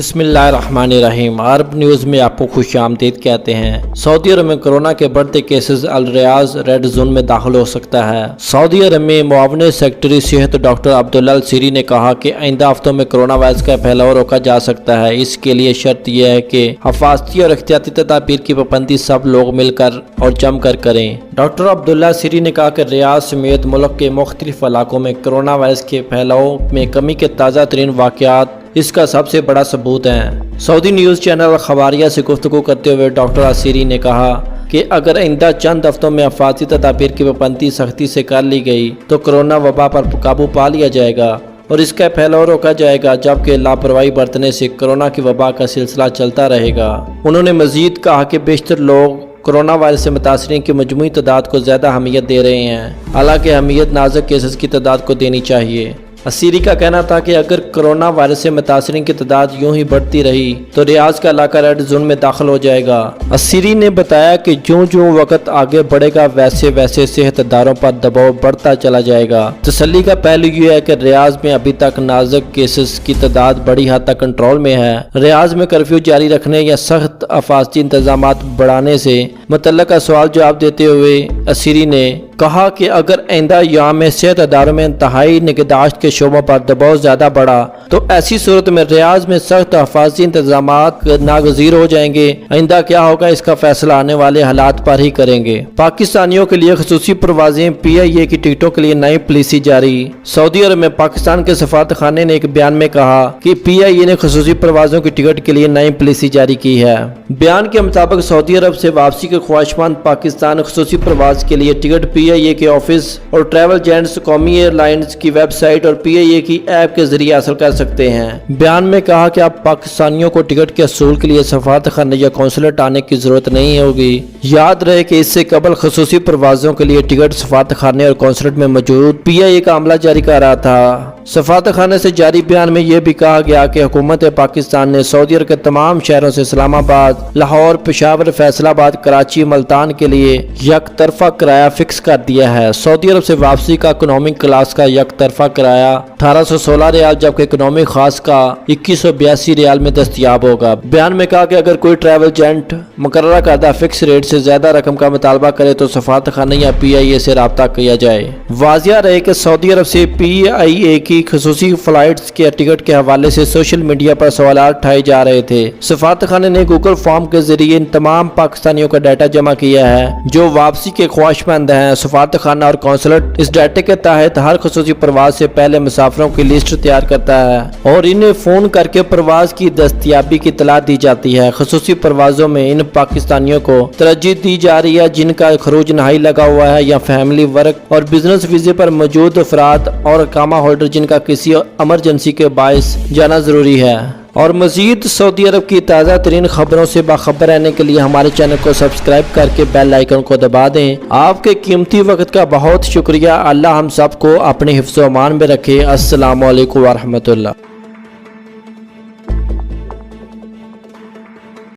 बिस्मिल्लाहिर्रहमानिर्रहीम। अरब न्यूज़ में आपको खुश आमदीद कहते हैं। सऊदी अरब में कोरोना के बढ़ते केसेस अल रियाज रेड जोन में दाखिल हो सकता है। सऊदी अरब में मुआविन सेक्रेटरी सेहत डॉक्टर अब्दुल्ला अल सीरी ने कहा कि आइंदा हफ्तों में कोरोना वायरस का फैलाव रोका जा सकता है। इसके लिए शर्त यह है कि हिफाजती और एहतियाती तदाबीर की पाबंदी सब लोग मिलकर और जमकर करें। डॉक्टर अब्दुल्ला सीरी ने कहा कि रियाद समेत मुल्क के मुख्तलिफ इलाकों में कोरोना वायरस के फैलाव में कमी के ताज़ा तरीन वाक़यात इसका सबसे बड़ा सबूत है। सऊदी न्यूज़ चैनल खबारिया से गुफ्तगू करते हुए डॉक्टर असीरी ने कहा कि अगर आइंदा चंद हफ्तों में हिफाजती तदाबीर की पाबंदी सख्ती से कर ली गई तो कोरोना वबा पर काबू पा लिया जाएगा और इसका फैलाव रोका जाएगा, जबकि लापरवाही बरतने से कोरोना की वबा का सिलसिला चलता रहेगा। उन्होंने मजीद कहा कि बेशतर लोग कोरोना वायरस से मुतासरीन की मजमूई तादाद को ज़्यादा अहमियत दे रहे हैं, हालांकि अहमियत नाजुक केसेस की तादाद को देनी चाहिए। असीरी का कहना था कि अगर कोरोना वायरस से मुतासरीन की तादाद यूं ही बढ़ती रही तो रियाज का इलाका रेड जोन में दाखिल हो जाएगा। असीरी ने बताया कि जो जो वक्त आगे बढ़ेगा वैसे वैसे सेहतदारों पर दबाव बढ़ता चला जाएगा। तसल्ली का पहलू ये है कि रियाज में अभी तक नाजुक केसेस की तादाद बड़ी हद तक कंट्रोल में है। रियाज में कर्फ्यू जारी रखने या सख्त हिफाजती इंतजाम बढ़ाने से मुतल्लिका सवाल जवाब देते हुए असीरी ने कहा कि अगर आइंदा याम में सेहत अदारों में इंतहाई निगहदाश्त के शोबों पर दबाव ज़्यादा बढ़ा तो ऐसी सूरत में रियाज में सख्त हिफाजती इंतजाम नागजीर हो जाएंगे। आइंदा क्या होगा इसका फैसला आने वाले हालात पर ही करेंगे। पाकिस्तानियों के लिए खसूसी परवाजें PIA की टिकटों के लिए नई पॉलिसी जारी। सऊदी अरब में पाकिस्तान के सफारत खाने ने एक बयान में कहा कि PIA ने खसूसी परवाजों की टिकट के लिए नई पॉलिसी जारी की है। बयान के मुताबिक सऊदी अरब से वापसी के ख्वाहिशमंद पाकिस्तान खसूसी परवाज के लिए टिकट PIA के ऑफिस और ट्रैवल एजेंट्स, कौमी एयरलाइंस की वेबसाइट और PIA की ऐप के जरिए हासिल कर सकते हैं। बयान में कहा कि अब पाकिस्तानियों को टिकट के असूल के लिए सफारत खाने या कौंसलेट आने की जरूरत नहीं होगी। याद रहे कि इससे कबल खसूसी परवाजों के लिए टिकट सफारत खाने और कौंसलेट में मौजूद PIA का अमला जारी कर रहा था। सफारत खाने से जारी बयान में यह भी कहा गया कि हुकूमत पाकिस्तान ने सऊदी अरब के तमाम शहरों से इस्लामाबाद, लाहौर, पेशावर, फैसलाबाद, कराची, मुल्तान के लिए यक तरफा किराया फिक्स कर दिया है। सऊदी अरब से वापसी का इकोनॉमिक क्लास का यक तरफा किराया 1816 रियाल जबकि इकोनॉमिक खास का 2182 रियाल में दस्तयाब होगा। बयान में कहा कि अगर कोई ट्रैवल एजेंट मुकर्ररा करदा फिक्स रेट से ज्यादा रकम का मुतालबा करे तो सफारत खाने या PIA से रब्ता किया जाए। वाजिया रहे कि सऊदी अरब से PIA की खसूसी फ्लाइट्स के टिकट के हवाले से सोशल मीडिया पर सवाल उठाए जा रहे थे। सफारत खाने ने गूगल फॉर्म के जरिए इन तमाम पाकिस्तानियों का डाटा जमा किया है जो वापसी के ख्वाहिशमंद हैं। सफारत खाना और कौंसलेट इस डाटे के तहत हर खसूसी प्रवास से पहले मुसाफिरों की लिस्ट तैयार करता है और इन्हें फोन करके प्रवास की दस्तयाबी की इत्तला दी जाती है। खसूसी प्रवासों में इन पाकिस्तानियों को तरजीह दी जा रही है जिनका खरूज नहाई लगा हुआ है या फैमिली, वर्क और बिजनेस वीजे पर मौजूद अफराद और कामा होल्डर जिनका किसी इमरजेंसी के बायस जाना जरूरी है। और मजीद सऊदी अरब की ताज़ा तरीन खबरों से बाखबर रहने के लिए हमारे चैनल को सब्सक्राइब करके बेल आइकन को दबा दें। आपके कीमती वक्त का बहुत शुक्रिया। अल्लाह हम सबको अपने हिफ्ज़-ओ-अमान में रखे। अस्सलामु अलैकुम व रहमतुल्लाह।